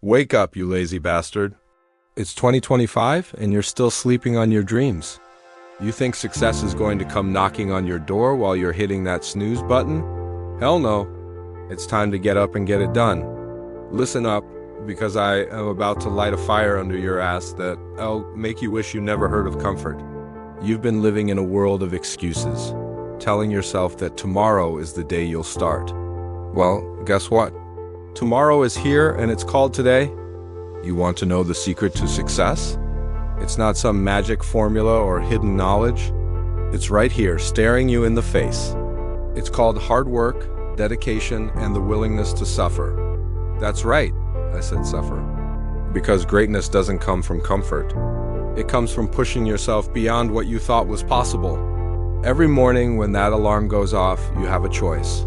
Wake up, you lazy bastard. It's 2025 and you're still sleeping on your dreams. You think success is going to come knocking on your door while you're hitting that snooze button? Hell no. It's time to get up and get it done. Listen up, because I am about to light a fire under your ass that'll make you wish you never heard of comfort. You've been living in a world of excuses, telling yourself that tomorrow is the day you'll start. Well, guess what? Tomorrow is here and it's called today. You want to know the secret to success? It's not some magic formula or hidden knowledge. It's right here, staring you in the face. It's called hard work, dedication, and the willingness to suffer. That's right, I said suffer. Because greatness doesn't come from comfort. It comes from pushing yourself beyond what you thought was possible. Every morning when that alarm goes off, you have a choice.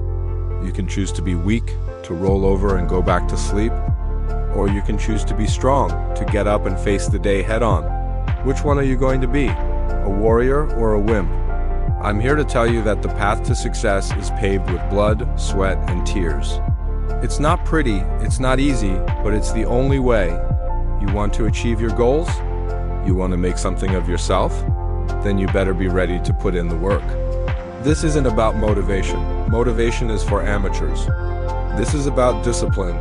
You can choose to be weak, to roll over and go back to sleep, or you can choose to be strong, to get up and face the day head on. Which one are you going to be? A warrior or a wimp? I'm here to tell you that the path to success is paved with blood, sweat, and tears. It's not pretty, it's not easy, but it's the only way. You want to achieve your goals? You want to make something of yourself? Then you better be ready to put in the work. This isn't about motivation. Motivation is for amateurs. This is about discipline.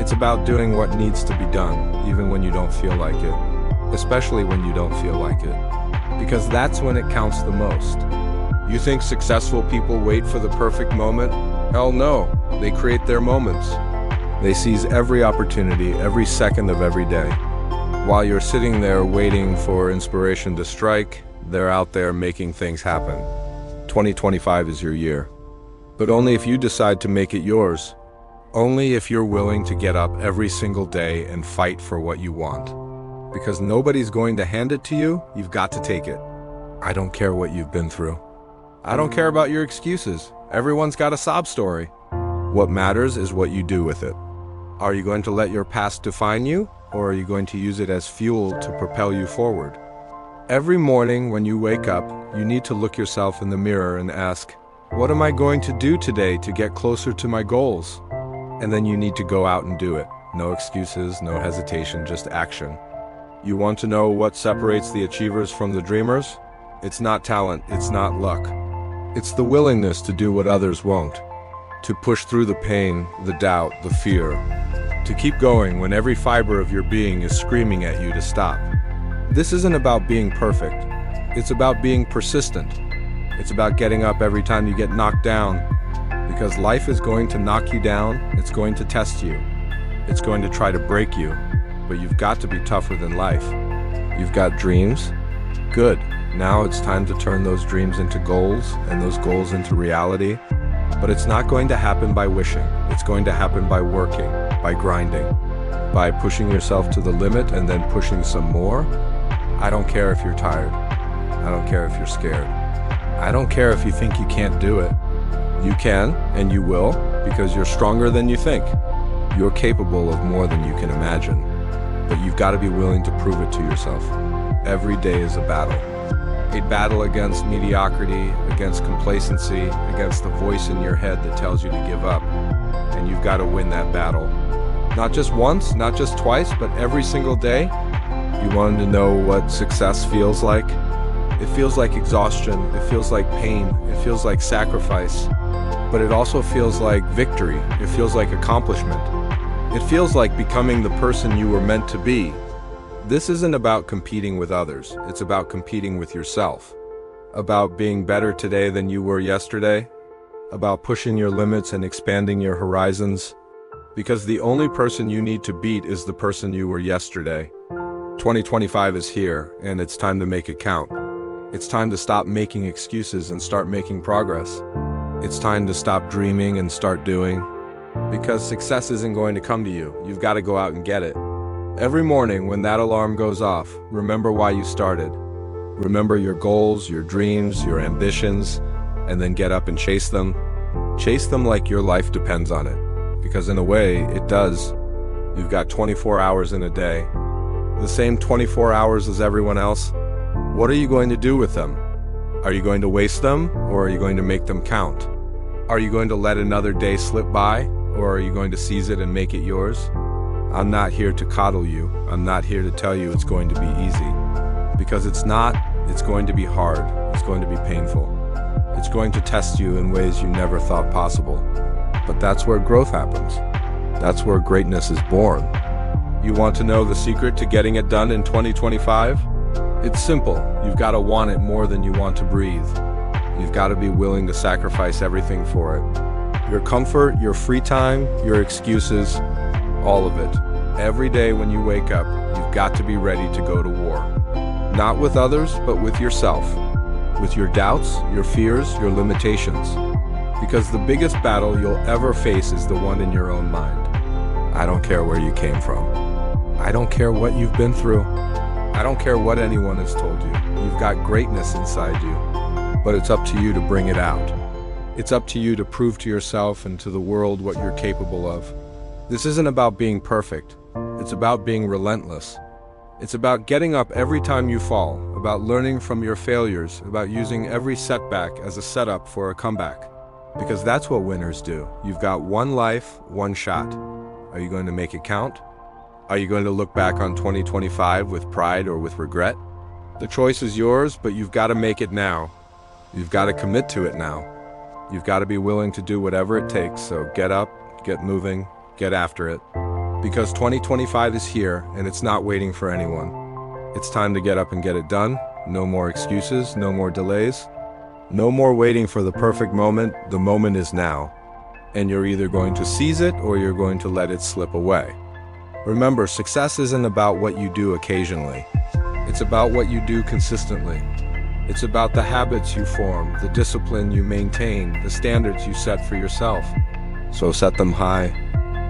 It's about doing what needs to be done, even when you don't feel like it. Especially when you don't feel like it. Because that's when it counts the most. You think successful people wait for the perfect moment? Hell no, they create their moments. They seize every opportunity, every second of every day. While you're sitting there waiting for inspiration to strike, they're out there making things happen. 2025 is your year. But only if you decide to make it yours. Only if you're willing to get up every single day and fight for what you want. Because nobody's going to hand it to you, you've got to take it. I don't care what you've been through. I don't care about your excuses. Everyone's got a sob story. What matters is what you do with it. Are you going to let your past define you, or are you going to use it as fuel to propel you forward? Every morning when you wake up, you need to look yourself in the mirror and ask, what am I going to do today to get closer to my goals? And then you need to go out and do it. No excuses, no hesitation, just action. You want to know what separates the achievers from the dreamers? It's not talent, it's not luck. It's the willingness to do what others won't. To push through the pain, the doubt, the fear. To keep going when every fiber of your being is screaming at you to stop. This isn't about being perfect. It's about being persistent. It's about getting up every time you get knocked down. Because life is going to knock you down, it's going to test you. It's going to try to break you. But you've got to be tougher than life. You've got dreams? Good. Now it's time to turn those dreams into goals, and those goals into reality. But it's not going to happen by wishing. It's going to happen by working, by grinding, by pushing yourself to the limit and then pushing some more. I don't care if you're tired. I don't care if you're scared. I don't care if you think you can't do it. You can, and you will, because you're stronger than you think. You're capable of more than you can imagine. But you've got to be willing to prove it to yourself. Every day is a battle. A battle against mediocrity, against complacency, against the voice in your head that tells you to give up. And you've got to win that battle. Not just once, not just twice, but every single day. You wanted to know what success feels like? It feels like exhaustion, it feels like pain, it feels like sacrifice. But it also feels like victory, it feels like accomplishment. It feels like becoming the person you were meant to be. This isn't about competing with others, it's about competing with yourself. About being better today than you were yesterday. About pushing your limits and expanding your horizons. Because the only person you need to beat is the person you were yesterday. 2025 is here, and it's time to make it count. It's time to stop making excuses and start making progress. It's time to stop dreaming and start doing. Because success isn't going to come to you, you've got to go out and get it. Every morning when that alarm goes off, remember why you started. Remember your goals, your dreams, your ambitions, and then get up and chase them. Chase them like your life depends on it. Because in a way, it does. You've got 24 hours in a day. The same 24 hours as everyone else. What are you going to do with them? Are you going to waste them, or are you going to make them count? Are you going to let another day slip by, or are you going to seize it and make it yours? I'm not here to coddle you. I'm not here to tell you it's going to be easy. Because it's not. It's going to be hard. It's going to be painful. It's going to test you in ways you never thought possible. But that's where growth happens. That's where greatness is born. You want to know the secret to getting it done in 2025? It's simple. You've got to want it more than you want to breathe. You've got to be willing to sacrifice everything for it. Your comfort, your free time, your excuses, all of it. Every day when you wake up, you've got to be ready to go to war. Not with others, but with yourself. With your doubts, your fears, your limitations. Because the biggest battle you'll ever face is the one in your own mind. I don't care where you came from. I don't care what you've been through. I don't care what anyone has told you. You've got greatness inside you. But it's up to you to bring it out. It's up to you to prove to yourself and to the world what you're capable of. This isn't about being perfect. It's about being relentless. It's about getting up every time you fall, about learning from your failures, about using every setback as a setup for a comeback. Because that's what winners do. You've got one life, one shot. Are you going to make it count? Are you going to look back on 2025 with pride or with regret? The choice is yours, but you've got to make it now. You've got to commit to it now. You've got to be willing to do whatever it takes, so get up, get moving, get after it. Because 2025 is here, and it's not waiting for anyone. It's time to get up and get it done. No more excuses, no more delays. No more waiting for the perfect moment. The moment is now. And you're either going to seize it or you're going to let it slip away. Remember, success isn't about what you do occasionally. It's about what you do consistently. It's about the habits you form, the discipline you maintain, the standards you set for yourself. So set them high.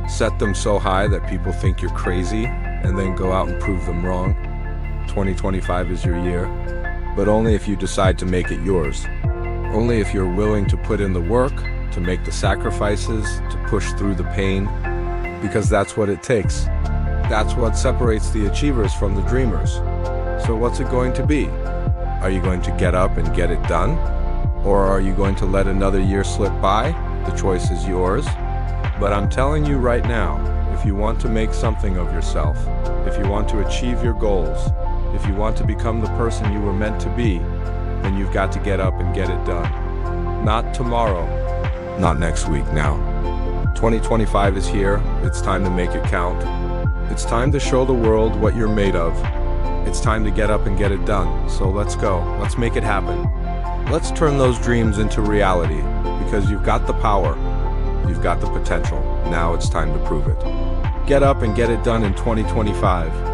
Set them so high that people think you're crazy, and then go out and prove them wrong. 2025 is your year, but only if you decide to make it yours. Only if you're willing to put in the work, to make the sacrifices, to push through the pain, because that's what it takes. That's what separates the achievers from the dreamers. So what's it going to be? Are you going to get up and get it done? Or are you going to let another year slip by? The choice is yours. But I'm telling you right now, if you want to make something of yourself, if you want to achieve your goals, if you want to become the person you were meant to be, then you've got to get up and get it done. Not tomorrow, not next week, now. 2025 is here. It's time to make it count. It's time to show the world what you're made of. It's time to get up and get it done. So let's go. Let's make it happen. Let's turn those dreams into reality, because you've got the power. You've got the potential. Now it's time to prove it. Get up and get it done in 2025.